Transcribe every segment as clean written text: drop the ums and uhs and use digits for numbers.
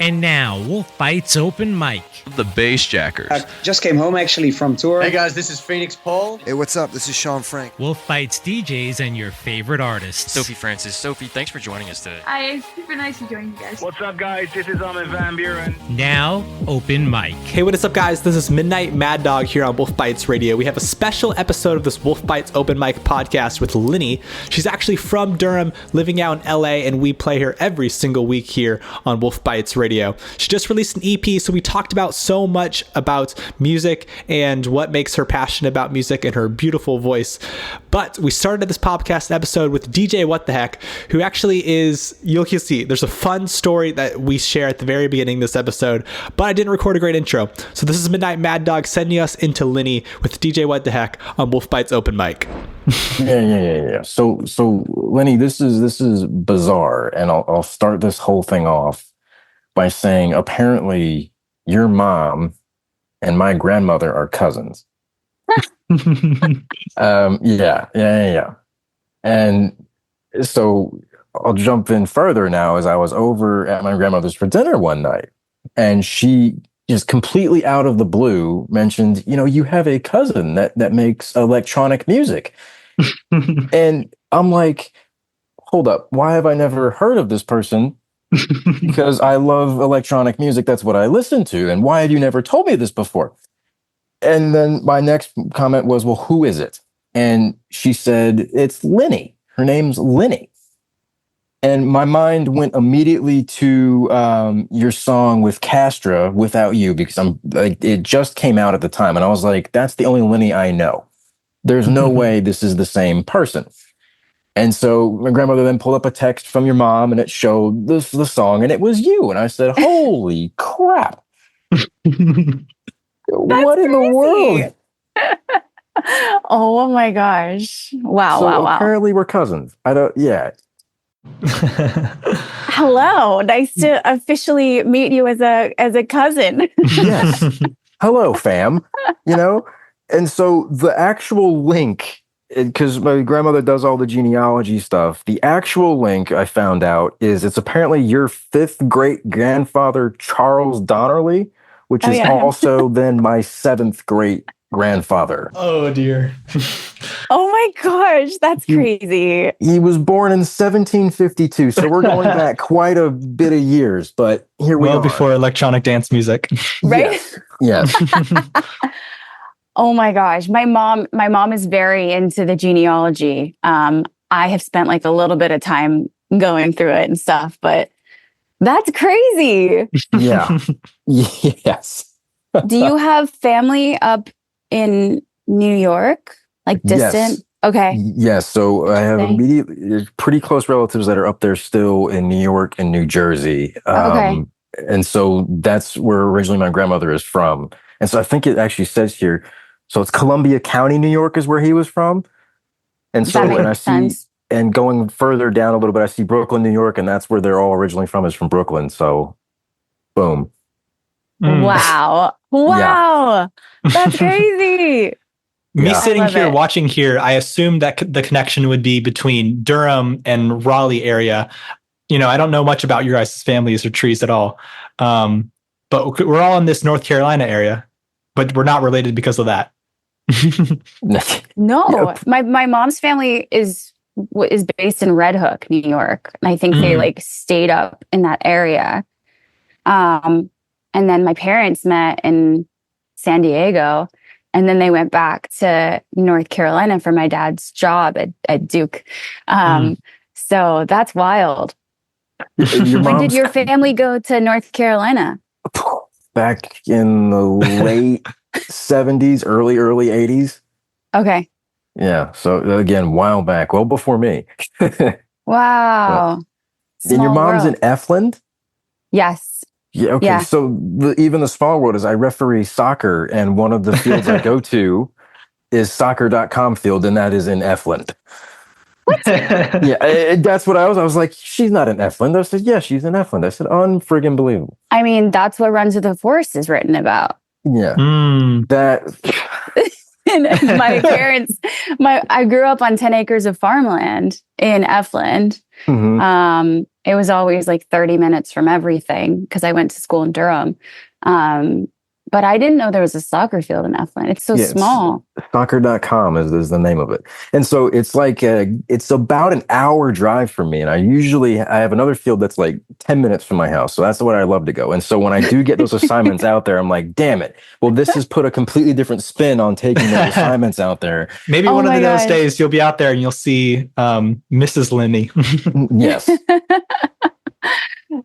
And now, WolfBytes Open Mic. The Bass Jackers. I just came home actually from tour. Hey guys, this is Phoenix Paul. Hey, what's up? This is Sean Frank. WolfBytes DJs and your favorite artists. Sophie Francis. Sophie, thanks for joining us today. Hi, it's super nice to join you guys. What's up, guys? This is Ahmed Van Buren. Now, Open Mic. Hey, what is up, guys? This is Midnight Maddog here on WolfBytes Radio. We have a special episode of this WolfBytes Open Mic podcast with Linney. She's actually from Durham, living out in LA, and we play her every single week here on WolfBytes Radio. She just released an EP, so we talked about so much about music and what makes her passionate about music and her beautiful voice. But we started this podcast episode with DjWhtDaHek, who actually is, you'll see, there's a fun story that we share at the very beginning of this episode, but I didn't record a great intro. So this is Midnight Maddog sending us into Linney with DjWhtDaHek on WolfBytes Open Mic. Yeah. So Linney, this is bizarre, and I'll start this whole thing off by saying apparently your mom and my grandmother are cousins. Yeah. And so I'll jump in further now, as I was over at my grandmother's for dinner one night, and she just completely out of the blue mentioned, you have a cousin that makes electronic music. And I'm like, hold up, why have I never heard of this person? Because I love electronic music. That's what I listen to. And why have you never told me this before? And then my next comment was, well, who is it? And she said, it's Linney. Her name's Linney. And my mind went immediately to your song with Castra, Without You, because it just came out at the time. And I was like, that's the only Linney I know. There's no way this is the same person. And so my grandmother then pulled up a text from your mom, and it showed the song, and it was you. And I said, holy crap. What in the world? Oh my gosh. Wow. Apparently we're cousins. Hello. Nice to officially meet you as a cousin. Yes. Hello, fam. And so the actual link, because my grandmother does all the genealogy stuff, the actual link I found out is it's apparently your fifth great grandfather, Charles Donnerly, which is also then my seventh great grandfather. Oh, dear. Oh my gosh, that's crazy. He was born in 1752, so we're going back quite a bit of years, but here we are. Well before electronic dance music. Right? Yes. Oh my gosh. My mom is very into the genealogy. I have spent like a little bit of time going through it and stuff, but that's crazy. Yeah. Yes. Do you have family up in New York? Like distant? Yes. Okay. Yes. So I have pretty close relatives that are up there still in New York and New Jersey. Okay. And so that's where originally my grandmother is from. And so I think it actually says here, so it's Columbia County, New York is where he was from. And so that makes sense. And going further down a little bit, I see Brooklyn, New York, and that's where they're all originally from, is from Brooklyn. So boom. Wow. Yeah. That's crazy. Me sitting here watching here, I assumed that the connection would be between Durham and Raleigh area. I don't know much about your guys' families or trees at all. But we're all in this North Carolina area, but we're not related because of that. No, yep. My mom's family is based in Red Hook, New York. And I think they stayed up in that area. And then my parents met in San Diego, and then they went back to North Carolina for my dad's job at Duke. So that's wild. When did your family go to North Carolina? Back in the late 70s, early 80s. Okay. Yeah. So again, while back, well before me. Wow. And your mom's in Efland? Yes. Yeah. Okay. Yeah. So even the small world is I referee soccer, and one of the fields I go to is soccer.com field, and that is in Efland. What? Yeah, that's what I was like, she's not in Efland. I said, yeah, she's in Efland. I said, unfriggin' believable. I mean, that's what Runs of the Forest is written about. Yeah. That. And my parents, I grew up on 10 acres of farmland in Efland. it was always like 30 minutes from everything because I went to school in Durham. But I didn't know there was a soccer field in Eflin. It's so small. Soccer.com is the name of it. And so it's like, it's about an hour drive from me. And I have another field that's like 10 minutes from my house. So that's what I love to go. And so when I do get those assignments out there, I'm like, damn it. Well, this has put a completely different spin on taking those assignments out there. Maybe one of those days you'll be out there and you'll see Mrs. Linney. Yes.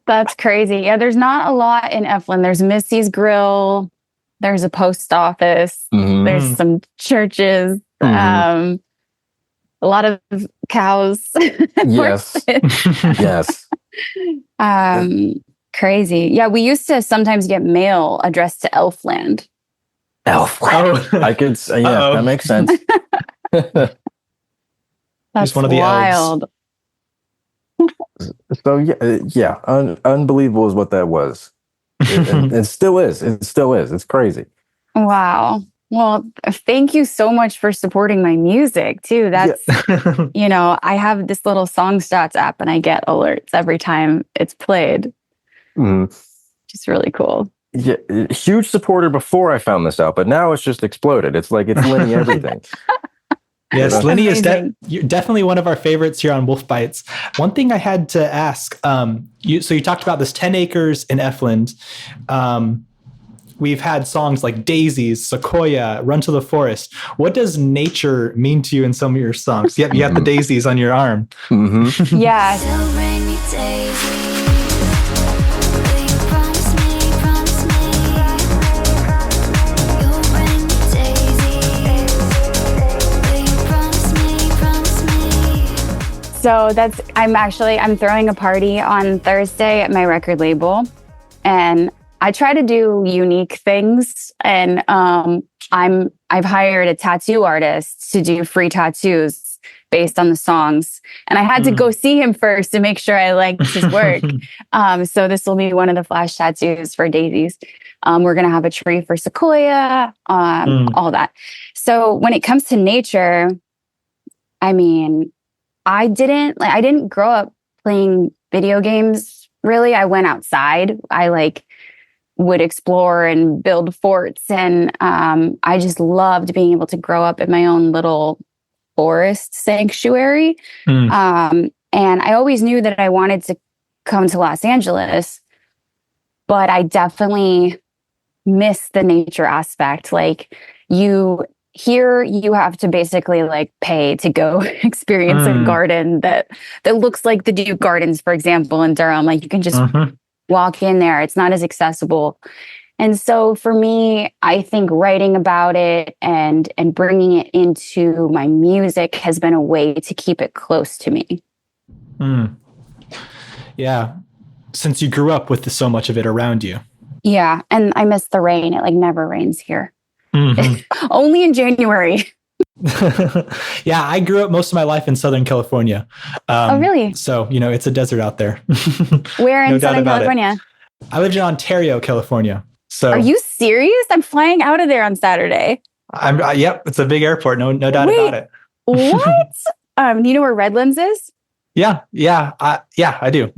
That's crazy. Yeah, there's not a lot in Eflin. There's Missy's Grill. There's a post office. Mm-hmm. There's some churches. Mm-hmm. A lot of cows. Yes. Yes. Crazy. Yeah, we used to sometimes get mail addressed to Elfland. Elfland. Oh. I could say, yeah, that makes sense. That's Just one of the wild. So unbelievable is what that was. It still is. It still is. It's crazy. Wow. Well, thank you so much for supporting my music too. That's, I have this little song stats app and I get alerts every time it's played. Mm-hmm. Just really cool. Yeah, huge supporter before I found this out, but now it's just exploded. It's like it's Linney everything. Yes, Linney is definitely one of our favorites here on WolfBytes. One thing I had to ask, you talked about this 10 acres in Efland. We've had songs like Daisies, Sequoia, Run to the Forest. What does nature mean to you in some of your songs? Yep, you have the daisies on your arm. Mm-hmm. Yeah. So I'm throwing a party on Thursday at my record label, and I try to do unique things. And I've hired a tattoo artist to do free tattoos based on the songs. And I had to go see him first to make sure I liked his work. So this will be one of the flash tattoos for Daisies. We're going to have a tree for Sequoia, all that. So when it comes to nature, I mean, I didn't grow up playing video games. Really, I went outside. I would explore and build forts, and I just loved being able to grow up in my own little forest sanctuary. And I always knew that I wanted to come to Los Angeles, but I definitely miss the nature aspect. Here you have to basically pay to go experience a garden that looks like the Duke Gardens, for example, in Durham. You can just walk in there. It's not as accessible. And so for me, I think writing about it and bringing it into my music has been a way to keep it close to me. Yeah. Since you grew up with so much of it around you. Yeah. And I miss the rain. It never rains here. Only in January. Yeah, I grew up most of my life in Southern California. Oh, really? So, it's a desert out there. Where in Southern California? I lived in Ontario, California. So, are you serious? I'm flying out of there on Saturday. Yep, it's a big airport. No doubt about it. What? Do you know where Redlands is? Yeah, I do.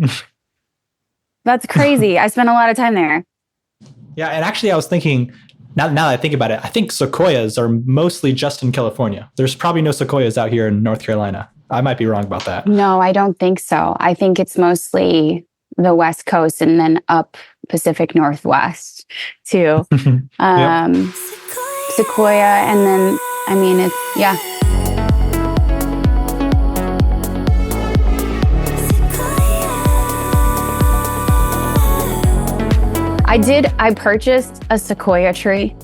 That's crazy. I spent a lot of time there. Yeah, and actually, I was thinking. Now that I think about it, I think sequoias are mostly just in California. There's probably no sequoias out here in North Carolina. I might be wrong about that. No, I don't think so. I think it's mostly the West Coast and then up Pacific Northwest too. Sequoia, and then, I purchased a sequoia tree.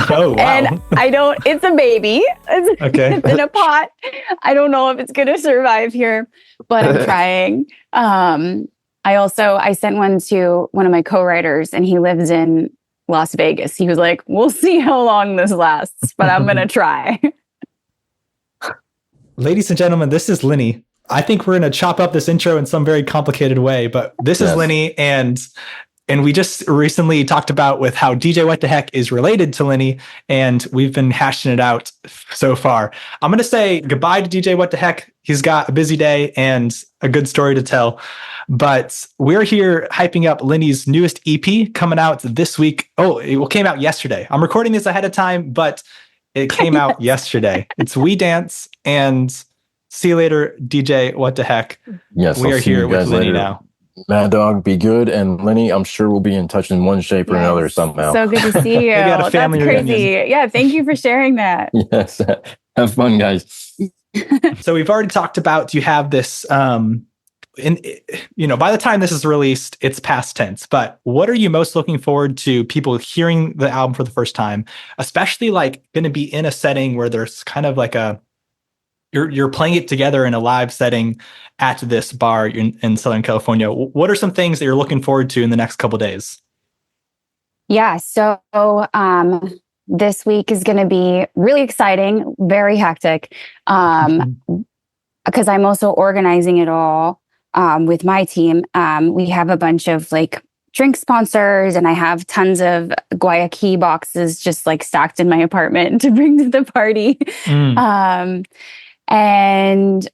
Oh, wow. And it's a baby. It's in a pot. I don't know if it's going to survive here, but I'm trying. I sent one to one of my co-writers, and he lives in Las Vegas. He was like, we'll see how long this lasts, but I'm going to try. Ladies and gentlemen, this is Linney. I think we're going to chop up this intro in some very complicated way, but this is Linney, and And we just recently talked about with how DjWhtDaHek is related to Linney, and we've been hashing it out so far. I'm going to say goodbye to DjWhtDaHek. He's got a busy day and a good story to tell. But we're here hyping up Linney's newest EP coming out this week. Oh, it came out yesterday. I'm recording this ahead of time, but it came out yesterday. It's We Dance, and see you later, DjWhtDaHek. Yes, we are here with Linney now. Maddog, be good. And Linney, I'm sure we'll be in touch in one shape or another somehow. So good to see you. got a family That's crazy. reunion. Yeah, thank you for sharing that. Yes. Have fun, guys. So we've already talked about, you have this, by the time this is released, it's past tense, but what are you most looking forward to people hearing the album for the first time, especially like going to be in a setting where there's kind of like you're playing it together in a live setting at this bar in Southern California. What are some things that you're looking forward to in the next couple of days? Yeah. So, this week is going to be really exciting, very hectic. Because I'm also organizing it all, with my team. We have a bunch of like drink sponsors, and I have tons of Guayaquil boxes just like stacked in my apartment to bring to the party. And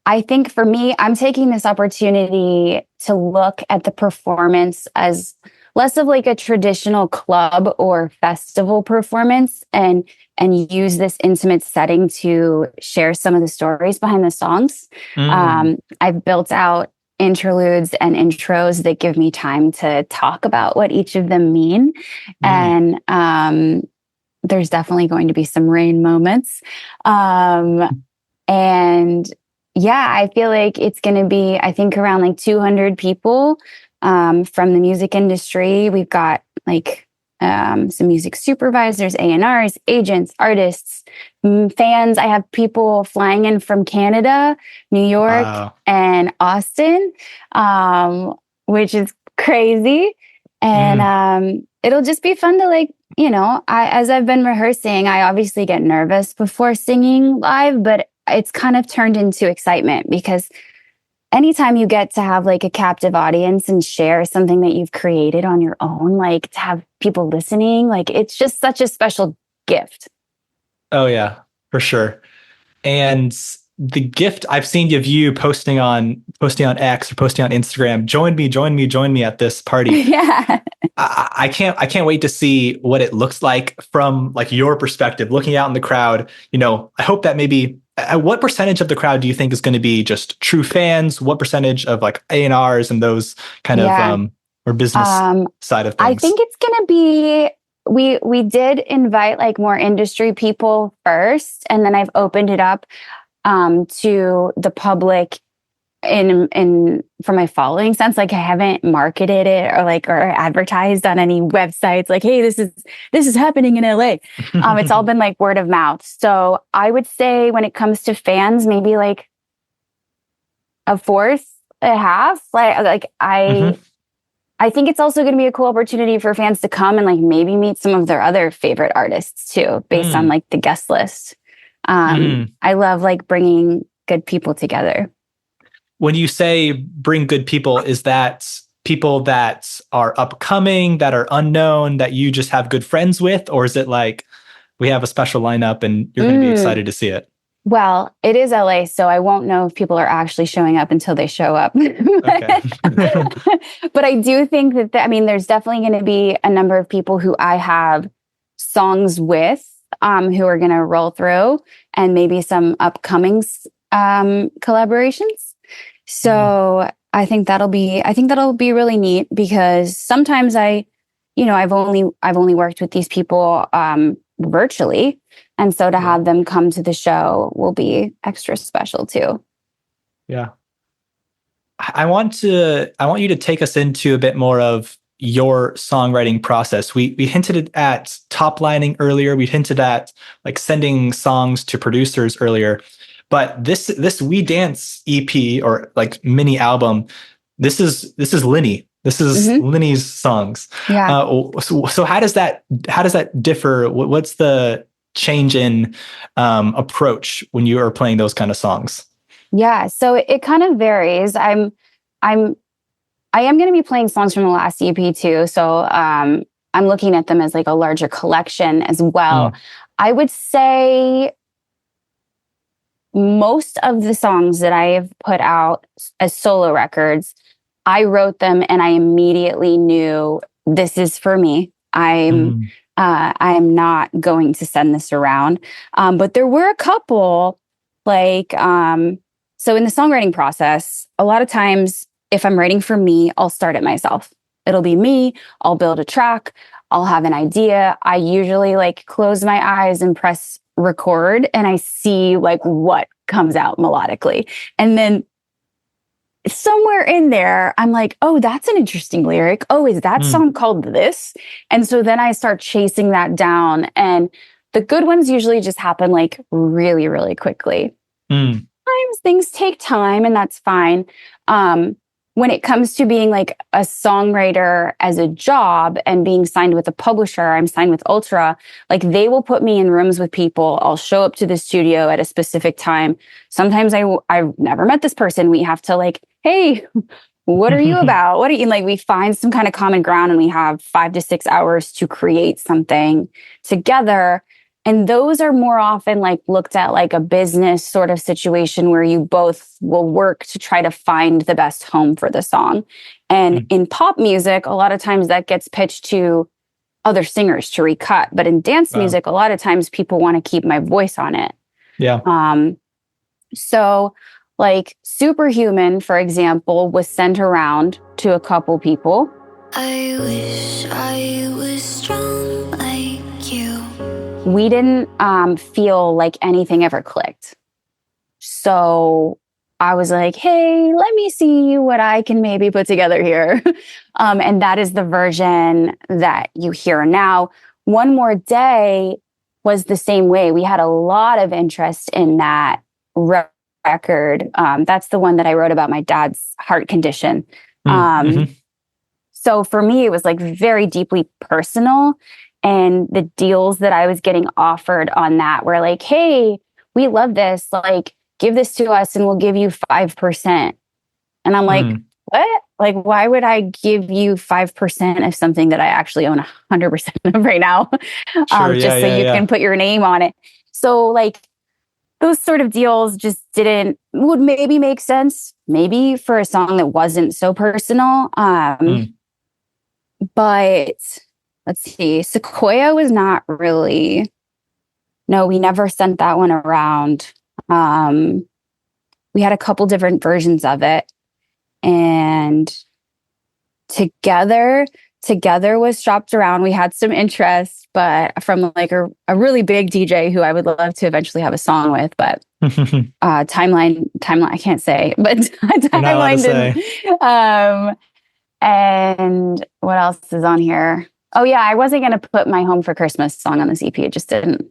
I think for me, I'm taking this opportunity to look at the performance as less of like a traditional club or festival performance, and use this intimate setting to share some of the stories behind the songs. I've built out interludes and intros that give me time to talk about what each of them mean. And there's definitely going to be some rain moments. And yeah, I feel like it's going to be, I think, around like 200 people from the music industry. We've got like some music supervisors, A&Rs, agents, artists, fans. I have people flying in from Canada, New York, and Austin, which is crazy. And it'll just be fun to like, as I've been rehearsing, I obviously get nervous before singing live, but it's kind of turned into excitement, because anytime you get to have like a captive audience and share something that you've created on your own, like to have people listening, like it's just such a special gift. Oh yeah, for sure. And the gift I've seen of you posting on X or posting on Instagram, join me at this party. Yeah. I can't wait to see what it looks like from like your perspective, looking out in the crowd. I hope that maybe what percentage of the crowd do you think is going to be just true fans? What percentage of like A&Rs and those kind of or business side of things? I think it's going to be, we did invite like more industry people first, and then I've opened it up to the public in for my following sense. Like I haven't marketed it or advertised on any websites like, hey, this is happening in LA. It's all been like word of mouth. So I would say when it comes to fans, maybe like a fourth, a half. I think it's also going to be a cool opportunity for fans to come and like maybe meet some of their other favorite artists too, based on like the guest list. I love like bringing good people together. When you say bring good people, is that people that are upcoming, that are unknown, that you just have good friends with? Or is it like we have a special lineup and you're going to be excited to see it? Well, it is LA, so I won't know if people are actually showing up until they show up. Okay. But I do think that, there's definitely going to be a number of people who I have songs with, who are going to roll through, and maybe some upcoming collaborations. So I think that'll be really neat, because sometimes I've only worked with these people virtually, and so to have them come to the show will be extra special too. Yeah. I want you to take us into a bit more of your songwriting process. We hinted at top lining earlier. We hinted at like sending songs to producers earlier. But this We Dance EP or like mini album, this is Linney. This is Linney's songs. Yeah. So how does that differ? What's the change in approach when you are playing those kind of songs? Yeah. So it kind of varies. I I am going to be playing songs from the last EP too. So I'm looking at them as like a larger collection as well. I would say most of the songs that I have put out as solo records, I wrote them and I immediately knew this is for me. I'm not going to send this around. But there were a couple like, so in the songwriting process, a lot of times if I'm writing for me, I'll start it myself. It'll be me. I'll build a track. I'll have an idea. I usually like close my eyes and press record and I see like what comes out melodically. And then somewhere in there, I'm like, oh, that's an interesting lyric. Oh, is that song called this? And so then I start chasing that down. And the good ones usually just happen like really, really quickly. Sometimes things take time and that's fine. When it comes to being like a songwriter as a job and being signed with a publisher, I'm signed with Ultra, like they will put me in rooms with people. I'll show up to the studio at a specific time. Sometimes I've never met this person. We have to like, hey, what are you about? What are you like? We find some kind of common ground and we have 5 to 6 hours to create something together. And those are more often like looked at like a business sort of situation where you both will work to try to find the best home for the song. And in pop music, a lot of times that gets pitched to other singers to recut. But in dance music, a lot of times people want to keep my voice on it. Yeah. So like Superhuman, for example, was sent around to a couple people. I wish I was strong like you. We didn't feel like anything ever clicked. So I was like, hey, let me see what I can maybe put together here. And that is the version that you hear now. One More Day was the same way. We had a lot of interest in that record. That's the one that I wrote about my dad's heart condition. So for me, it was like very deeply personal. And the deals that I was getting offered on that were like, hey, we love this. Like, give this to us and we'll give you 5%. And I'm like, what? Like, why would I give you 5% of something that I actually own 100% of right now? You can put your name on it. So like those sort of deals just would maybe make sense, maybe for a song that wasn't so personal. But let's see, Sequoia was not really, no, we never sent that one around. We had a couple different versions of it. And Together was shopped around. We had some interest, but from like a really big DJ who I would love to eventually have a song with, but timeline, I can't say, but timeline didn't. And what else is on here? Oh yeah, I wasn't going to put my Home for Christmas song on this EP. It just didn't.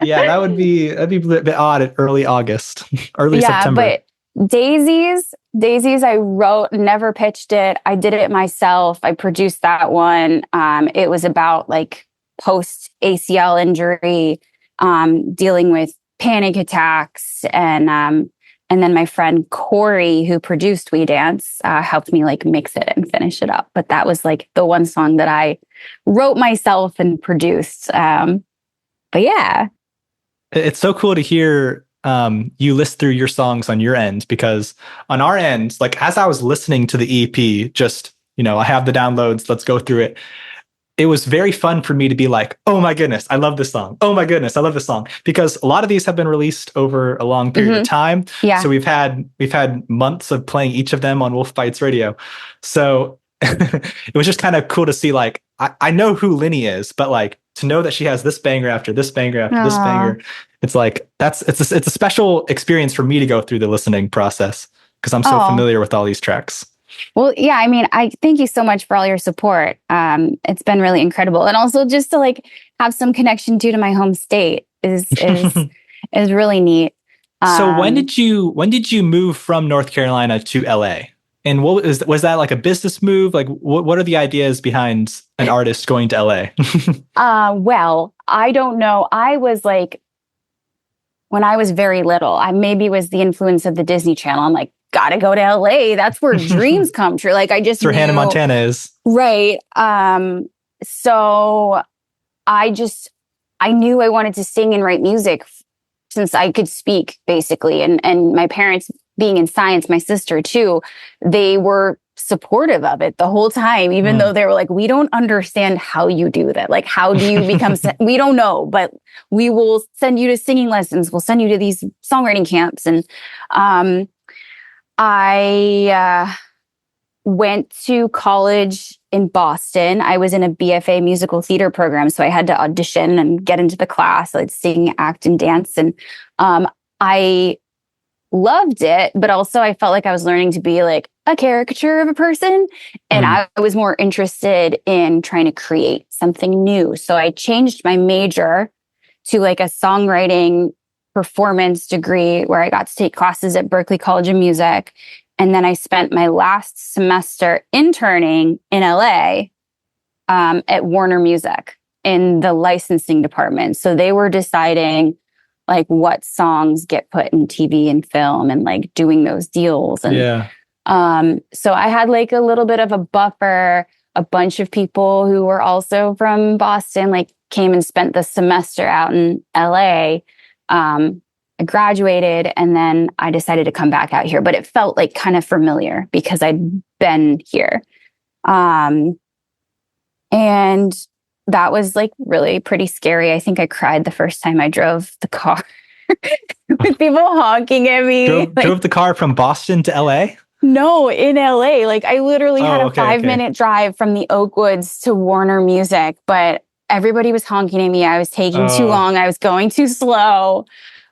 Yeah, that'd be a bit odd at early August, early September. But Daisies, I wrote, never pitched it. I did it myself. I produced that one. It was about like post ACL injury, dealing with panic attacks, and then my friend Corey, who produced We Dance, helped me like mix it and finish it up. But that was like the one song that I wrote myself and produced. But yeah. It's so cool to hear you list through your songs on your end, because on our end, like as I was listening to the EP, just, I have the downloads, let's go through it. It was very fun for me to be like, oh my goodness, I love this song. Oh my goodness, I love this song. Because a lot of these have been released over a long period of time. Yeah. So we've had months of playing each of them on WolfBytes Radio. So it was just kind of cool to see, like, I know who Linney is, but like to know that she has this banger after this banger after this banger, it's like it's a special experience for me to go through the listening process because I'm so familiar with all these tracks. Well, yeah, I mean, I thank you so much for all your support. It's been really incredible. And also just to like have some connection to my home state is really neat. So when did you move from North Carolina to LA? And was that like a business move? Like what are the ideas behind an artist going to LA? Well, I don't know. I was like, when I was very little, I maybe was the influence of the Disney Channel. I'm like, gotta go to LA. That's where dreams come true. Like, I just That's where Hannah Montana is. Right. So I knew I wanted to sing and write music since I could speak, basically. And my parents, being in science, my sister too, they were supportive of it the whole time, even though they were like, we don't understand how you do that. Like, how do you become, we don't know, but we will send you to singing lessons. We'll send you to these songwriting camps. And I went to college in Boston. I was in a BFA musical theater program, so I had to audition and get into the class. I'd sing, act, and dance. And I loved it, but also I felt like I was learning to be like a caricature of a person. And I was more interested in trying to create something new. So I changed my major to like a songwriting performance degree where I got to take classes at Berklee College of Music. And then I spent my last semester interning in LA at Warner Music in the licensing department. So they were deciding like what songs get put in TV and film and like doing those deals. And so I had like a little bit of a buffer. A bunch of people who were also from Boston like came and spent the semester out in LA. I graduated and then I decided to come back out here, but it felt like kind of familiar because I'd been here. And that was like really pretty scary. I think I cried the first time I drove the car with people honking at me. Drove the car from Boston to LA? No, in LA. Like, I literally had a 5-minute drive from the Oakwoods to Warner Music, but everybody was honking at me. I was taking too long. I was going too slow.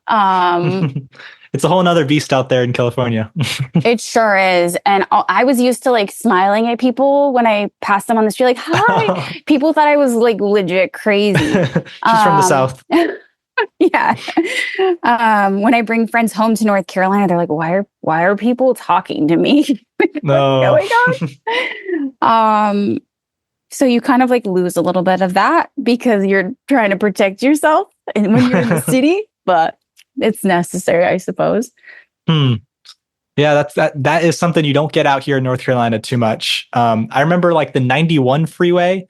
It's a whole nother beast out there in California. It sure is. And I was used to like smiling at people when I passed them on the street, like, hi. People thought I was like legit crazy. She's from the South. Yeah. When I bring friends home to North Carolina, they're like, why are people talking to me? No. So you kind of like lose a little bit of that because you're trying to protect yourself and when you're in the city, but it's necessary, I suppose. Yeah, that is something you don't get out here in North Carolina too much. I remember like the 91 freeway,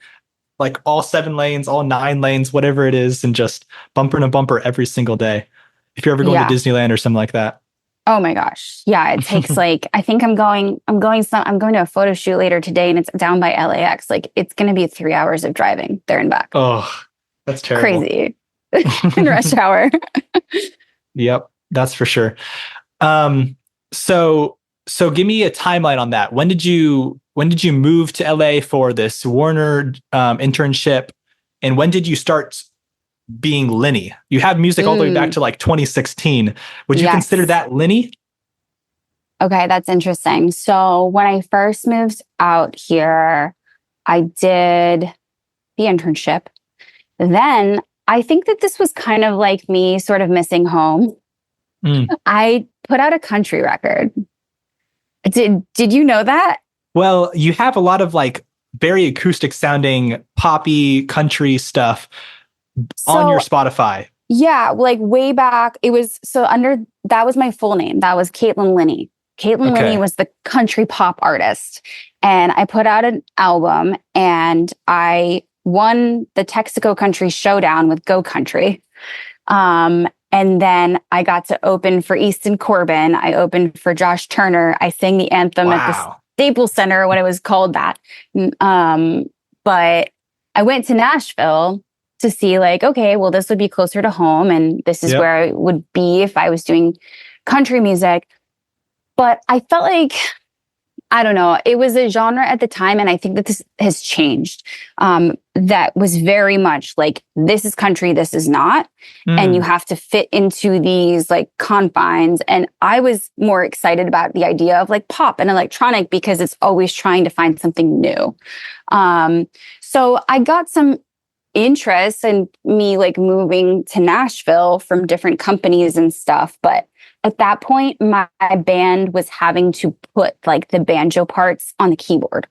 like all 7 lanes, all 9 lanes, whatever it is, and just bumper to bumper every single day. If you're ever going to Disneyland or something like that. Oh my gosh. Yeah, it takes like, I think I'm going to a photo shoot later today and it's down by LAX. Like, it's going to be 3 hours of driving there and back. Oh, that's terrible. Crazy. In rush hour. Yep, that's for sure. So give me a timeline on that. When did you move to LA for this Warner internship, and when did you start being Linney? You have music all the way back to like 2016. Would you consider that Linney? Okay, that's interesting. So when I first moved out here, I did the internship. Then I think that this was kind of like me sort of missing home. I put out a country record. Did you know that? Well, you have a lot of like very acoustic sounding poppy country stuff on your Spotify. Yeah, like way back. It was that was my full name. That was Caitlin Linney. Caitlin Linney was the country pop artist. And I put out an album and I won the Texaco Country Showdown with Go Country. And then I got to open for Easton Corbin. I opened for Josh Turner. I sang the anthem at the Staples Center when it was called that. But I went to Nashville to see like, okay, well, this would be closer to home. And this is where I would be if I was doing country music. But I felt like, I don't know, it was a genre at the time. And I think that this has changed. That was very much like, this is country, this is not. And you have to fit into these like confines. And I was more excited about the idea of like pop and electronic because it's always trying to find something new. So I got some interest in me like moving to Nashville from different companies and stuff. But at that point, my band was having to put like the banjo parts on the keyboard.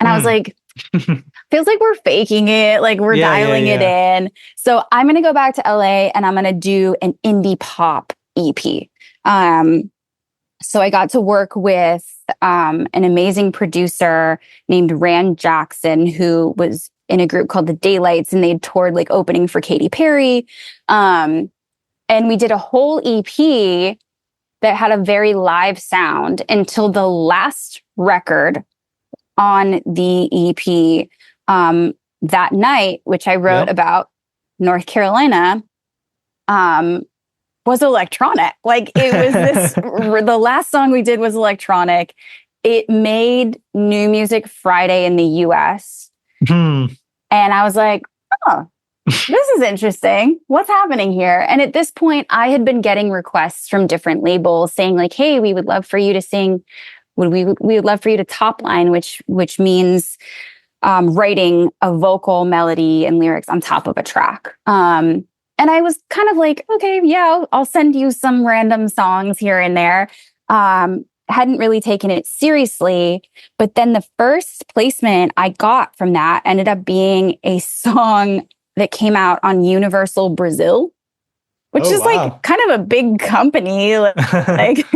And I was like, feels like we're faking it. Like we're dialing it in. So I'm going to go back to LA and I'm going to do an indie pop EP. So I got to work with an amazing producer named Rand Jackson, who was in a group called the Daylights, and they'd toured like opening for Katy Perry. And we did a whole EP that had a very live sound until the last record on the EP that night, which I wrote about North Carolina, was electronic. Like it was this, the last song we did was electronic. It made New Music Friday in the US. And I was like, oh, this is interesting. What's happening here? And at this point, I had been getting requests from different labels saying like, hey, we would love for you to sing. We would love for you to top line, which means writing a vocal melody and lyrics on top of a track. And I was kind of like, okay, yeah, I'll send you some random songs here and there. Hadn't really taken it seriously. But then the first placement I got from that ended up being a song that came out on Universal Brazil, which is like kind of a big company. Like,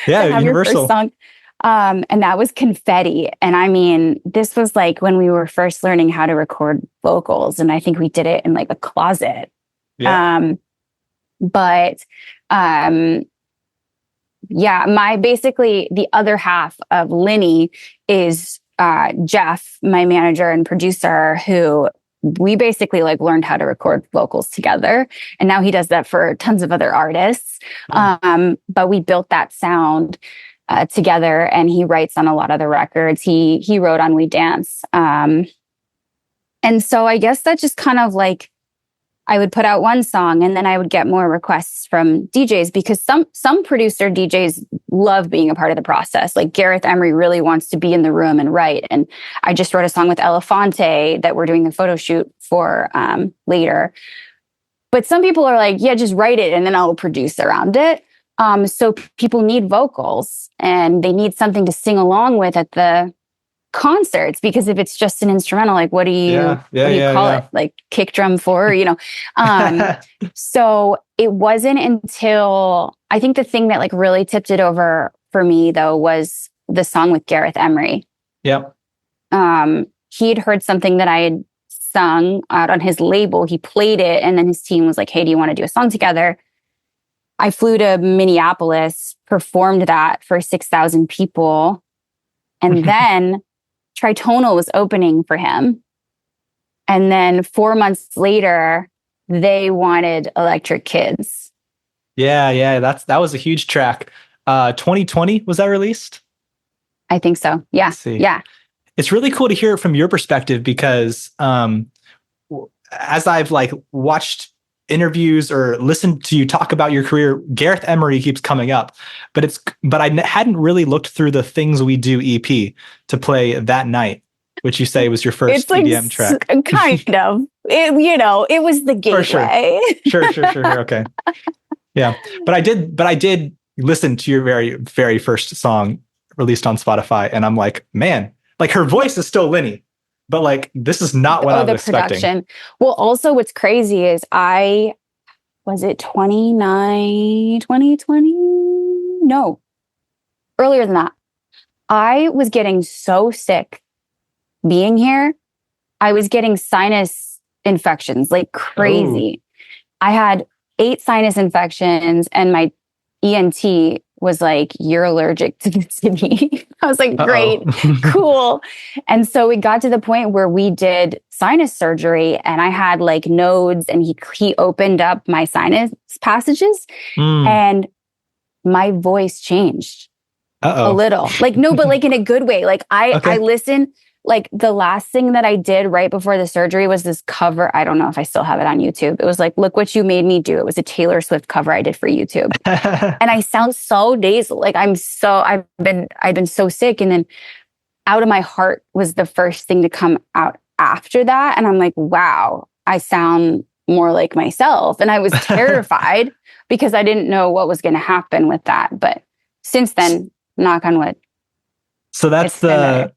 yeah, Universal. Song. And that was Confetti. And I mean, this was like when we were first learning how to record vocals. And I think we did it in like a closet. Yeah. Basically the other half of Linney is Jeff, my manager and producer, who we basically like learned how to record vocals together. And now he does that for tons of other artists. But we built that sound together, and he writes on a lot of the records. He wrote on We Dance. And so I guess that just kind of like, I would put out one song and then I would get more requests from DJs, because some producer DJs love being a part of the process. Like Gareth Emery really wants to be in the room and write. And I just wrote a song with Elefante that we're doing a photo shoot for later. But some people are like, yeah, just write it and then I'll produce around it. So people need vocals and they need something to sing along with at the concerts, because if it's just an instrumental, like what do you call it? Like kick drum four, So it wasn't until I think the thing that like really tipped it over for me though was the song with Gareth Emery. Yep. He'd heard something that I had sung out on his label. He played it, and then his team was like, hey, do you want to do a song together? I flew to Minneapolis, performed that for 6,000 people. And then Tritonal was opening for him. And then 4 months later, they wanted Electric Kids. Yeah. That was a huge track. 2020, was that released? I think so. Yeah. Yeah. It's really cool to hear it from your perspective, because as I've like watched interviews or listened to you talk about your career, Gareth Emery keeps coming up, but I hadn't really looked through the Things We Do EP to play that night, which you say was your first EDM track. Kind of. It was the gateway. Sure. Okay. Yeah. But I did listen to your very, very first song released on Spotify, and I'm like, man, like her voice is still Linney. But like, this is not what I was expecting. Production. Well, also what's crazy is was it 2020? No, earlier than that. I was getting so sick being here. I was getting sinus infections like crazy. I had 8 sinus infections, and my ENT was like, you're allergic to me. I was like, great, cool. And so we got to the point where we did sinus surgery, and I had like nodes, and he opened up my sinus passages and my voice changed a little. Like, no, but like in a good way. Like I listened. Like the last thing that I did right before the surgery was this cover. I don't know if I still have it on YouTube. It was like, look what you made me do. It was a Taylor Swift cover I did for YouTube. And I sound so dazed. Like I've been so sick. And then Out of My Heart was the first thing to come out after that. And I'm like, wow, I sound more like myself. And I was terrified because I didn't know what was going to happen with that. But since then, knock on wood. So that's the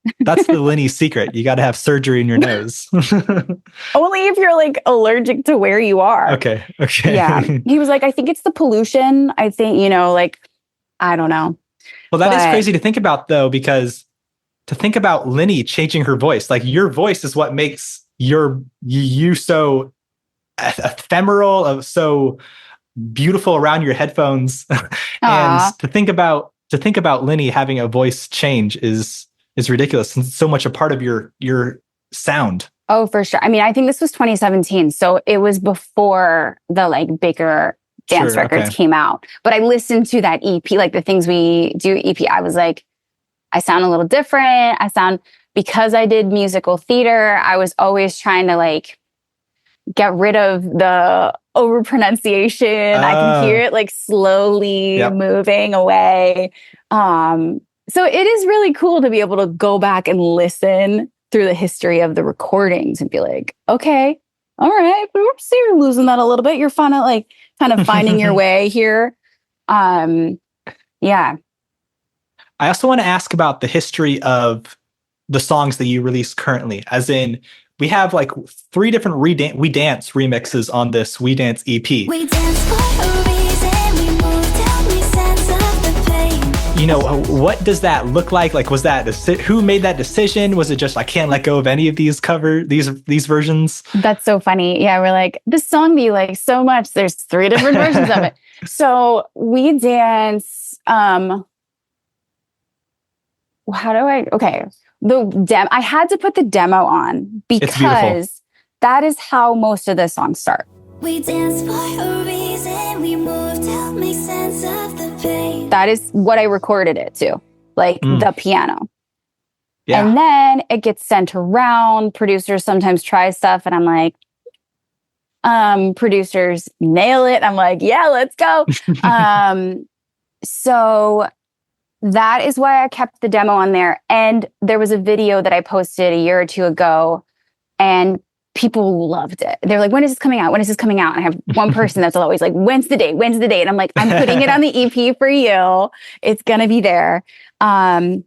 Linney secret. You got to have surgery in your nose. Only if you're like allergic to where you are. Okay. Yeah. He was like, I think it's the pollution. I think, like, I don't know. Well, that is But- crazy to think about, though, because to think about Linney changing her voice, like your voice is what makes you so ephemeral, so beautiful around your headphones. And to think about Linney having a voice change is ridiculous. And so much a part of your sound. Oh, for sure. I mean, I think this was 2017. So it was before the like bigger dance records came out. But I listened to that EP, like the Things We Do EP. I was like, I sound a little different. Because I did musical theater, I was always trying to like get rid of the over pronunciation. I can hear it like slowly moving away. So it is really cool to be able to go back and listen through the history of the recordings and be like, okay, all right, so you're losing that a little bit. You're kind of finding your way here. Yeah. I also want to ask about the history of the songs that you release currently, as in we have like 3 different We Dance remixes on this We Dance EP. We dance for a reason, we move till we sense of the pain. You know, what does that look like? Like, was that who made that decision? Was it just I can't let go of any of these these versions? That's so funny. Yeah, we're like, this song you like so much. There's 3 different versions of it. So We Dance. I had to put the demo on because that is how most of the songs start. We dance for a reason, we move till make sense of the pain. That is what I recorded it to, like the piano. Yeah. And then it gets sent around. Producers sometimes try stuff and I'm like, producers nail it. I'm like, yeah, let's go. So that is why I kept the demo on there. And there was a video that I posted a year or 2 ago and people loved it. They're like, when is this coming out? When is this coming out? And I have one person that's always like, when's the date? When's the date? And I'm like, I'm putting it on the EP for you. It's going to be there. And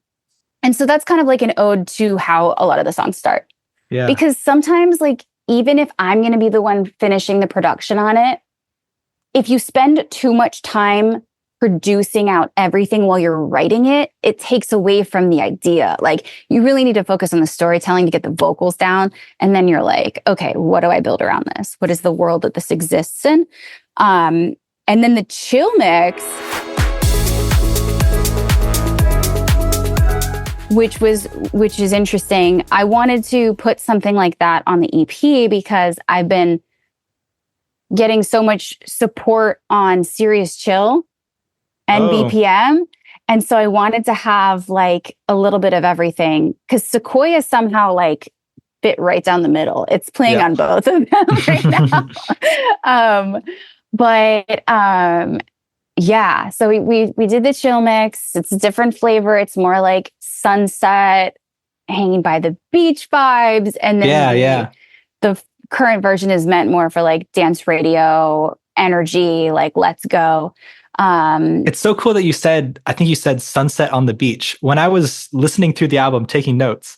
so that's kind of like an ode to how a lot of the songs start. Yeah. Because sometimes like, even if I'm going to be the one finishing the production on it, if you spend too much time producing out everything while you're writing it, it takes away from the idea. Like you really need to focus on the storytelling to get the vocals down. And then you're like, okay, what do I build around this? What is the world that this exists in? And then the chill mix, which is interesting. I wanted to put something like that on the EP because I've been getting so much support on Serious Chill and BPM. And so I wanted to have like a little bit of everything because Sequoia somehow like fit right down the middle. It's playing on both of them right now. Yeah, so we did the chill mix. It's a different flavor. It's more like sunset, hanging by the beach vibes. And then the current version is meant more for like dance radio energy, like let's go. It's so cool that I think you said sunset on the beach. When I was listening through the album, taking notes,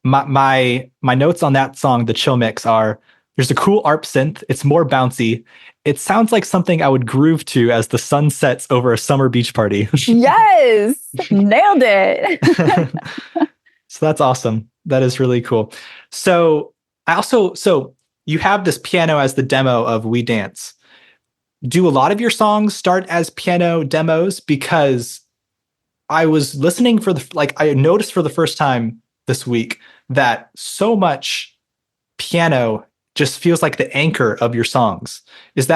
my notes on that song, the chill mix, are there's a cool ARP synth. It's more bouncy. It sounds like something I would groove to as the sun sets over a summer beach party. Yes, nailed it. So that's awesome. That is really cool. So you have this piano as the demo of We Dance. Do a lot of your songs start as piano demos? Because I was listening I noticed for the first time this week that so much piano just feels like the anchor of your songs. Does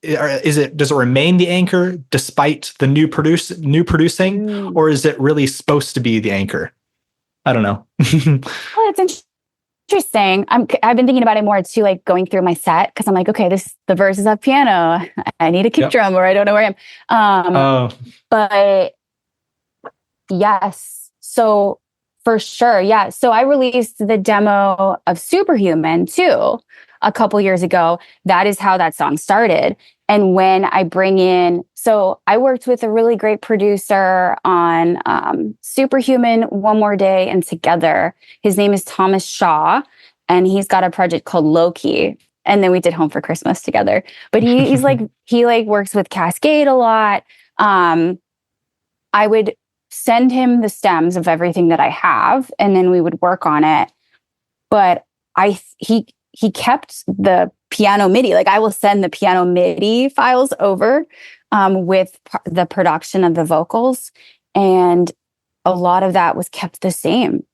it remain the anchor despite the new producing, or is it really supposed to be the anchor? I don't know. Well, it's interesting. I've been thinking about it more too, like going through my set because I'm like, okay, the verses have piano. I need a kick drum, or I don't know where I am. But yes, so for sure, yeah. So I released the demo of Superhuman too a couple years ago. That is how that song started. And when I I worked with a really great producer on Superhuman, One More Day, and Together. His name is Thomas Shaw, and he's got a project called Loki. And then we did Home for Christmas together. But he works with Cascade a lot. I would send him the stems of everything that I have, and then we would work on it. But he kept the piano MIDI. Like, I will send the piano MIDI files over with the production of the vocals, and a lot of that was kept the same.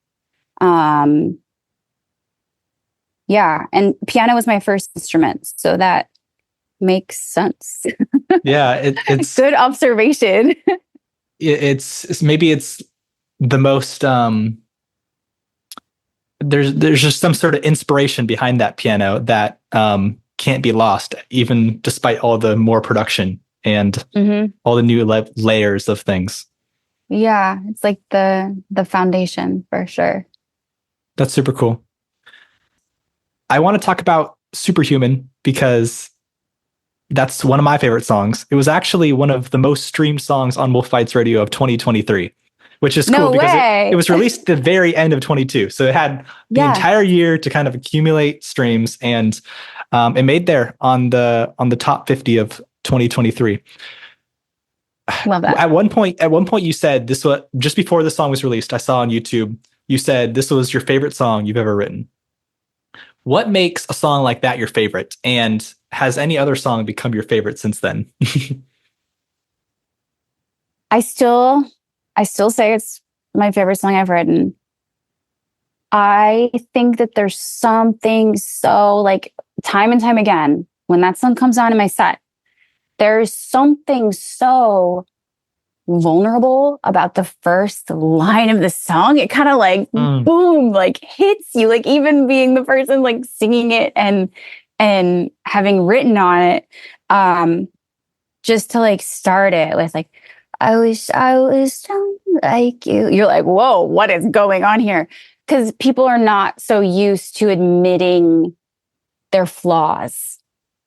Yeah, and piano was my first instrument, so that makes sense. Yeah, it's good observation. it's maybe it's the most there's just some sort of inspiration behind that piano that can't be lost, even despite all the more production and all the new layers of things. Yeah, it's like the foundation for sure. That's super cool. I want to talk about Superhuman because that's one of my favorite songs. It was actually one of the most streamed songs on WolfBytes Radio of 2023, which is cool because it was released at the very end of 22. So it had the entire year to kind of accumulate streams, and it made there on the top 50 of 2023. Love that. At one point you said this was just before the song was released. I saw on YouTube, you said this was your favorite song you've ever written. What makes a song like that your favorite? And has any other song become your favorite since then? I still say it's my favorite song I've written. I think that there's something so, like, time and time again, when that song comes on in my set, there's something so vulnerable about the first line of the song. It kind of like boom, like hits you, like even being the person like singing it and having written on it, just to like start it with like, I wish I was like you. You're like, whoa, what is going on here? Because people are not so used to admitting their flaws.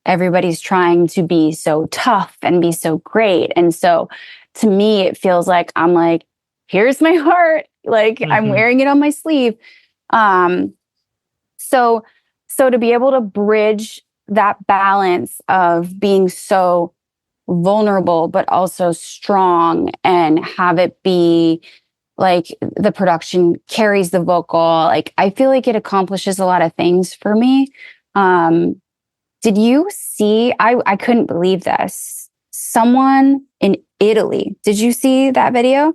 Everybody's trying to be so tough and be so great. And so to me, it feels like I'm like, here's my heart. Like I'm wearing it on my sleeve. So to be able to bridge that balance of being so vulnerable, but also strong, and have it be like the production carries the vocal, like I feel like it accomplishes a lot of things for me. Did you see, I couldn't believe this. Someone in Italy, did you see that video?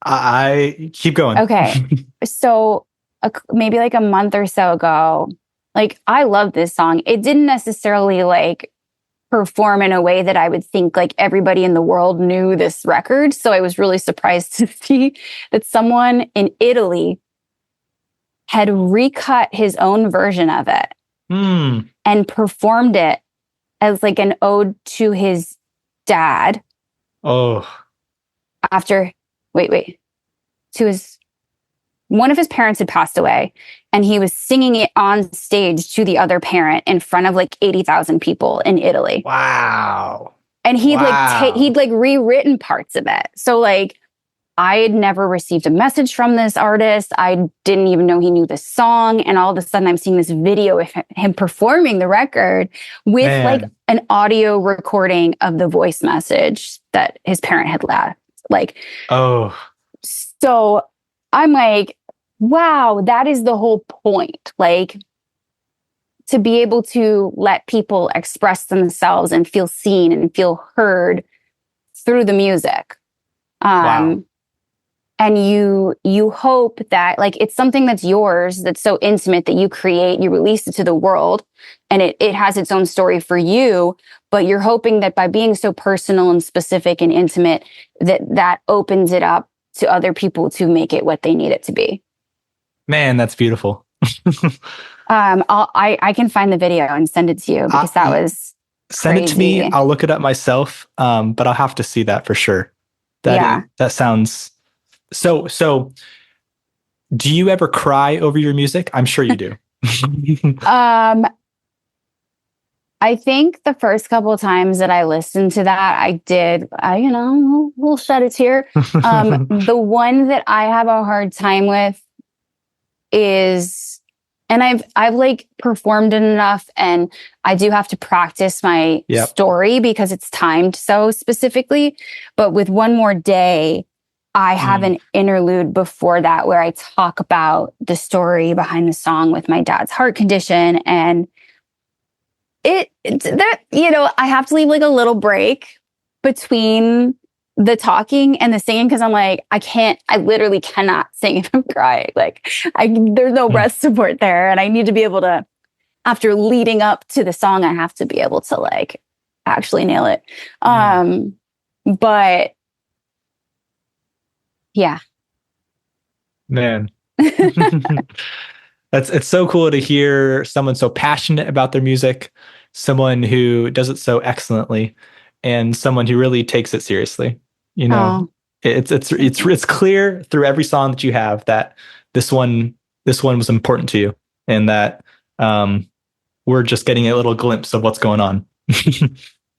I keep going. Okay. So maybe like a month or so ago, like I love this song. It didn't necessarily like perform in a way that I would think like everybody in the world knew this record. So I was really surprised to see that someone in Italy had recut his own version of it and performed it as like an ode to his dad. Oh. After, wait, to his, one of his parents had passed away, and he was singing it on stage to the other parent in front of like 80,000 people in Italy. Wow. And he'd like rewritten parts of it. So like, I had never received a message from this artist. I didn't even know he knew this song. And all of a sudden I'm seeing this video of him performing the record with like an audio recording of the voice message that his parent had left. Like, oh, so I'm like, wow, that is the whole point. Like, to be able to let people express themselves and feel seen and feel heard through the music. Wow. And you hope that like it's something that's yours, that's so intimate that you create, you release it to the world, and it has its own story for you. But you're hoping that by being so personal and specific and intimate, that opens it up to other people to make it what they need it to be. Man, that's beautiful. I can find the video and send it to you because that was send crazy. It to me. I'll look it up myself. But I'll have to see that for sure. That sounds so. Do you ever cry over your music? I'm sure you do. I think the first couple of times that I listened to that, I did. We'll shed a tear. The one that I have a hard time with is, and I've like performed it enough, and I do have to practice my story because it's timed so specifically. But with One More Day, I have an interlude before that where I talk about the story behind the song with my dad's heart condition. And I have to leave like a little break between the talking and the singing because I'm like, I literally cannot sing if I'm crying. Like there's no breath support there. And I need to be able to, after leading up to the song, I have to be able to like actually nail it. But yeah. Man. It's so cool to hear someone so passionate about their music, someone who does it so excellently, and someone who really takes it seriously. You know, it's clear through every song that you have that this one was important to you, and that we're just getting a little glimpse of what's going on.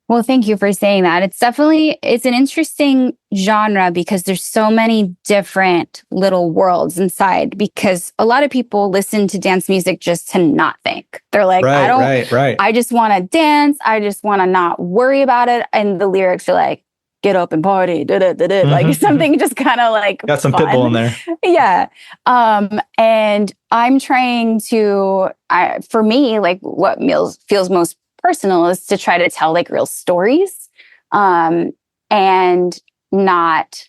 Well, thank you for saying that. It's an interesting genre because there's so many different little worlds inside, because a lot of people listen to dance music just to not think. They're like, right. I just want to dance. I just want to not worry about it. And the lyrics are like, get up and party, like something just kind of like got some fun. Pitbull in there. Yeah. And I'm trying to, for me, like what feels most personal is to try to tell like real stories. And not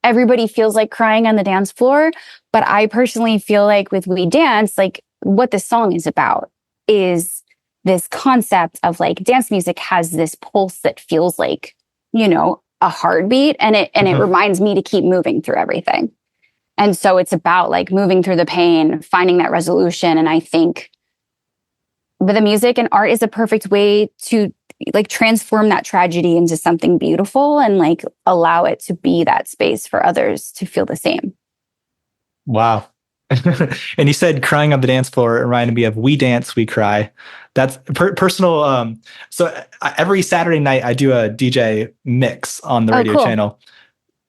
everybody feels like crying on the dance floor. But I personally feel like with We Dance, like what this song is about is this concept of like dance music has this pulse that feels like, a heartbeat, and it reminds me to keep moving through everything. And so it's about like moving through the pain, finding that resolution. And I think the music and art is a perfect way to like transform that tragedy into something beautiful and like allow it to be that space for others to feel the same. Wow. And you said crying on the dance floor. It reminded me of We Dance, We Cry. That's personal. So every Saturday night I do a DJ mix on the radio channel.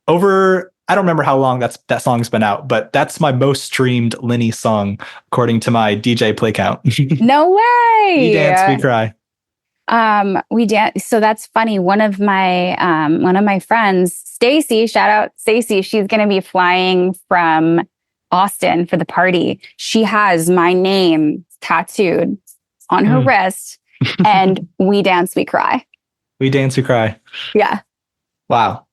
I don't remember how long that song's been out, but that's my most streamed Linney song according to my DJ play count. No way. We Dance, We Cry. We dance. So that's funny. One of my friends, Stacy, shout out Stacy. She's going to be flying from Austin for the party. She has my name tattooed on her wrist, and We Dance, We Cry. We Dance, We Cry. Yeah. Wow.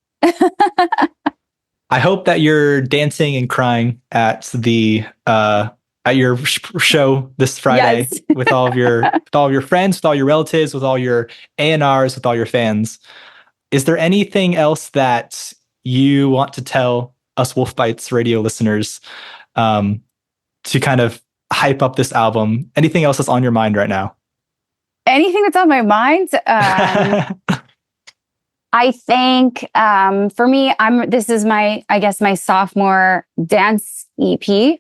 I hope that you're dancing and crying at your show this Friday. Yes. with all of your friends, with all your relatives, with all your A&Rs, with all your fans. Is there anything else that you want to tell us WolfBytes radio listeners to kind of hype up this album? Anything else that's on your mind right now? Anything that's on my mind? I think for me, this is my sophomore dance EP.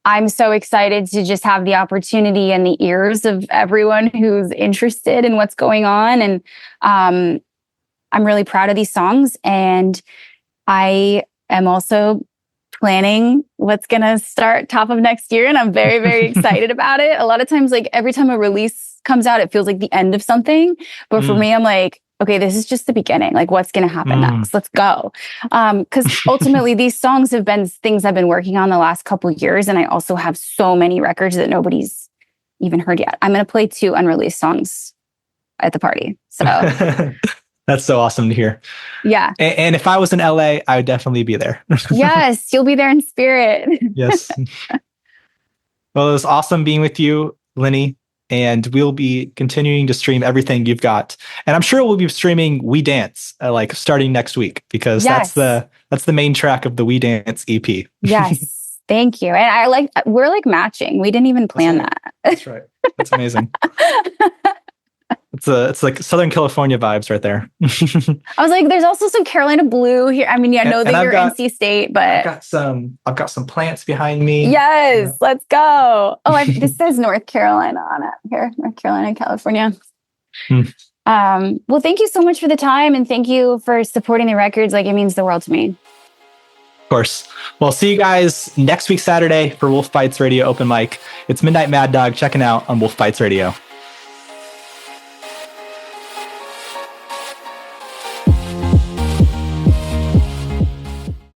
I'm so excited to just have the opportunity and the ears of everyone who's interested in what's going on. And I'm really proud of these songs. And I am also planning what's going to start top of next year. And I'm very, very excited about it. A lot of times, like every time a release comes out, it feels like the end of something. But for me, I'm like, okay, this is just the beginning. Like, what's going to happen next? Let's go. Because ultimately, these songs have been things I've been working on the last couple of years. And I also have so many records that nobody's even heard yet. I'm going to play 2 unreleased songs at the party. So that's so awesome to hear. Yeah. And if I was in LA, I would definitely be there. Yes, you'll be there in spirit. Yes. Well, it was awesome being with you, Linney. And we'll be continuing to stream everything you've got. And I'm sure we'll be streaming We Dance like starting next week, because that's the main track of the We Dance EP. Yes. Thank you. And we're like matching. We didn't even plan that. That's right. That's amazing. It's like Southern California vibes right there. I was like, there's also some Carolina blue here. I mean, I know that you're NC State, but I've got some plants behind me. Yes, let's go. Oh, this says North Carolina on it here. North Carolina, California. Well, thank you so much for the time, and thank you for supporting the records. Like, it means the world to me. Of course. Well, see you guys next week Saturday for WolfBytes Radio Open Mic. It's Midnight Maddog checking out on WolfBytes Radio.